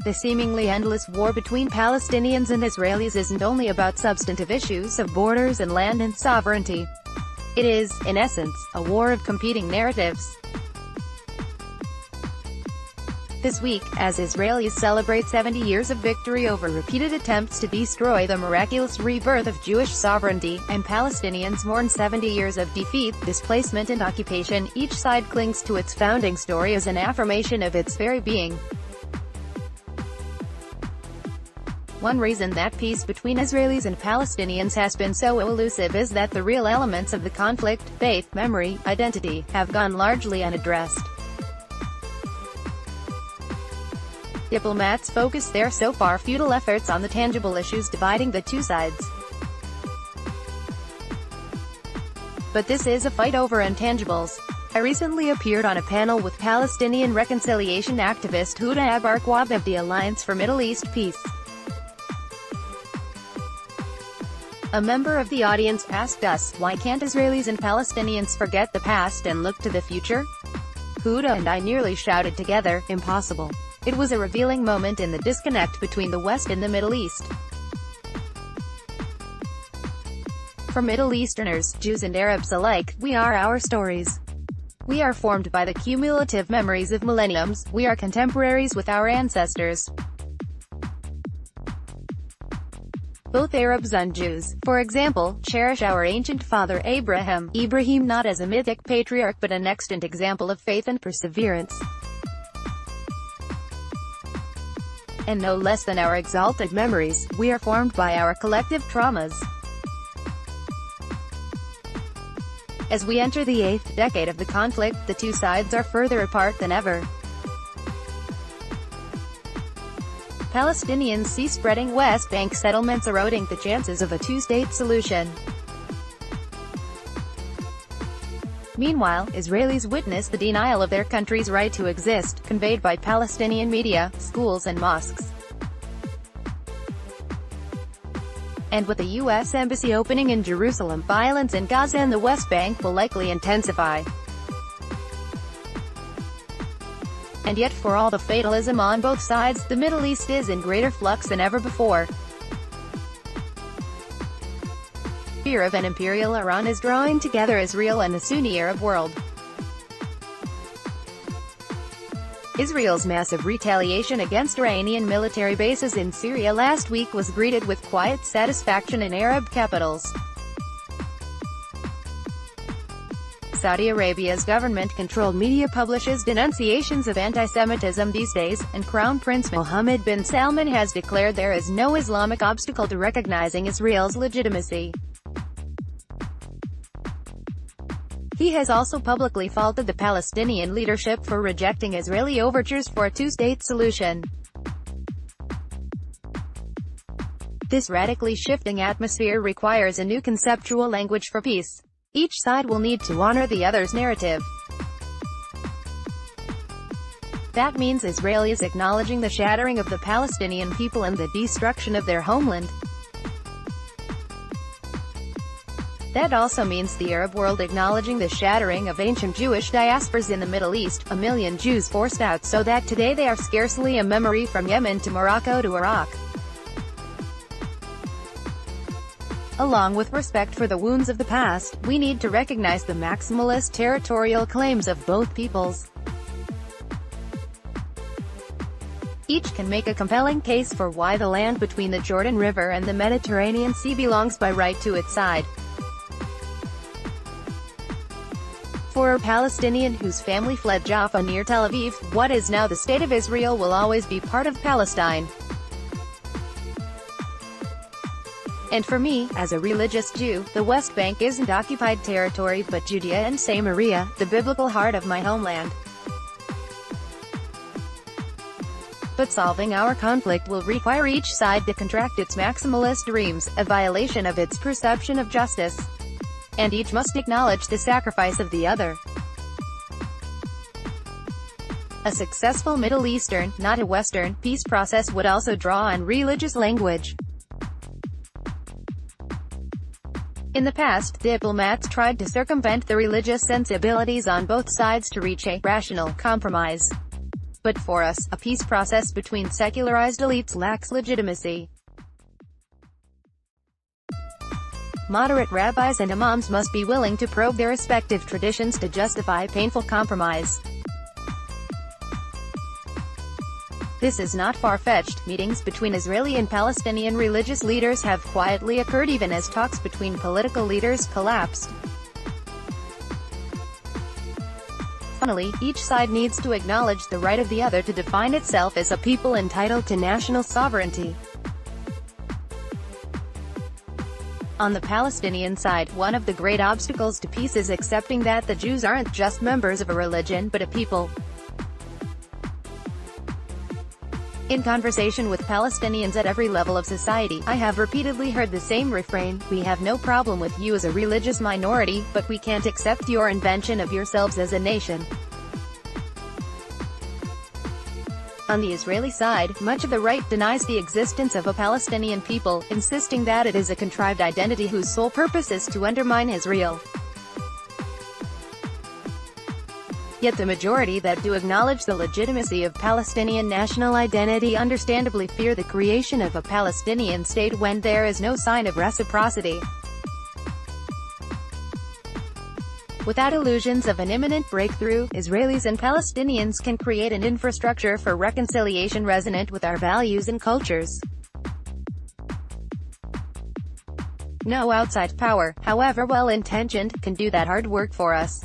The seemingly endless war between Palestinians and Israelis isn't only about substantive issues of borders and land and sovereignty. It is, in essence, a war of competing narratives. This week, as Israelis celebrate 70 years of victory over repeated attempts to destroy the miraculous rebirth of Jewish sovereignty, and Palestinians mourn 70 years of defeat, displacement and occupation, each side clings to its founding story as an affirmation of its very being. One reason that peace between Israelis and Palestinians has been so elusive is that the real elements of the conflict, faith, memory, identity, have gone largely unaddressed. Diplomats focus their so far futile efforts on the tangible issues dividing the two sides. But this is a fight over intangibles. I recently appeared on a panel with Palestinian reconciliation activist Huda Abarkwab of the Alliance for Middle East Peace. A member of the audience asked us, why can't Israelis and Palestinians forget the past and look to the future? Huda and I nearly shouted together, impossible. It was a revealing moment in the disconnect between the West and the Middle East. For Middle Easterners, Jews and Arabs alike, we are our stories. We are formed by the cumulative memories of millenniums, we are contemporaries with our ancestors. Both Arabs and Jews, for example, cherish our ancient father Abraham, not as a mythic patriarch but an extant example of faith and perseverance. And no less than our exalted memories, we are formed by our collective traumas. As we enter the 8th decade of the conflict, the two sides are further apart than ever. Palestinians see spreading West Bank settlements eroding the chances of a two-state solution. Meanwhile, Israelis witness the denial of their country's right to exist, conveyed by Palestinian media, schools and mosques. And with the U.S. Embassy opening in Jerusalem, violence in Gaza and the West Bank will likely intensify. And yet for all the fatalism on both sides, the Middle East is in greater flux than ever before. Fear of an imperial Iran is drawing together Israel and the Sunni Arab world. Israel's massive retaliation against Iranian military bases in Syria last week was greeted with quiet satisfaction in Arab capitals. Saudi Arabia's government-controlled media publishes denunciations of anti-Semitism these days, and Crown Prince Mohammed bin Salman has declared there is no Islamic obstacle to recognizing Israel's legitimacy. He has also publicly faulted the Palestinian leadership for rejecting Israeli overtures for a two-state solution. This radically shifting atmosphere requires a new conceptual language for peace. Each side will need to honor the other's narrative. That means Israelis acknowledging the shattering of the Palestinian people and the destruction of their homeland. That also means the Arab world acknowledging the shattering of ancient Jewish diasporas in the Middle East, 1 million Jews forced out so that today they are scarcely a memory from Yemen to Morocco to Iraq. Along with respect for the wounds of the past, we need to recognize the maximalist territorial claims of both peoples. Each can make a compelling case for why the land between the Jordan River and the Mediterranean Sea belongs by right to its side. For a Palestinian whose family fled Jaffa near Tel Aviv, what is now the State of Israel will always be part of Palestine. And for me, as a religious Jew, the West Bank isn't occupied territory but Judea and Samaria, the biblical heart of my homeland. But solving our conflict will require each side to contract its maximalist dreams, a violation of its perception of justice. And each must acknowledge the sacrifice of the other. A successful Middle Eastern, not a Western, peace process would also draw on religious language. In the past, diplomats tried to circumvent the religious sensibilities on both sides to reach a rational compromise. But for us, a peace process between secularized elites lacks legitimacy. Moderate rabbis and imams must be willing to probe their respective traditions to justify painful compromise. This is not far-fetched. Meetings between Israeli and Palestinian religious leaders have quietly occurred even as talks between political leaders collapsed. Finally, each side needs to acknowledge the right of the other to define itself as a people entitled to national sovereignty. On the Palestinian side, one of the great obstacles to peace is accepting that the Jews aren't just members of a religion but a people. In conversation with Palestinians at every level of society, I have repeatedly heard the same refrain: we have no problem with you as a religious minority, but we can't accept your invention of yourselves as a nation. On the Israeli side, much of the right denies the existence of a Palestinian people, insisting that it is a contrived identity whose sole purpose is to undermine Israel. Yet the majority that do acknowledge the legitimacy of Palestinian national identity understandably fear the creation of a Palestinian state when there is no sign of reciprocity. Without illusions of an imminent breakthrough, Israelis and Palestinians can create an infrastructure for reconciliation resonant with our values and cultures. No outside power, however well-intentioned, can do that hard work for us.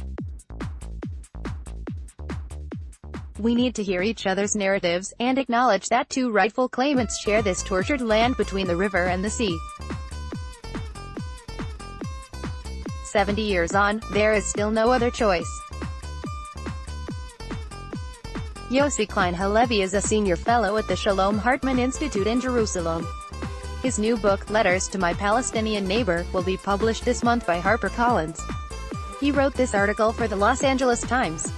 We need to hear each other's narratives, and acknowledge that two rightful claimants share this tortured land between the river and the sea. 70 years on, there is still no other choice. Yossi Klein Halevi is a senior fellow at the Shalom Hartman Institute in Jerusalem. His new book, Letters to My Palestinian Neighbor, will be published this month by HarperCollins. He wrote this article for the Los Angeles Times.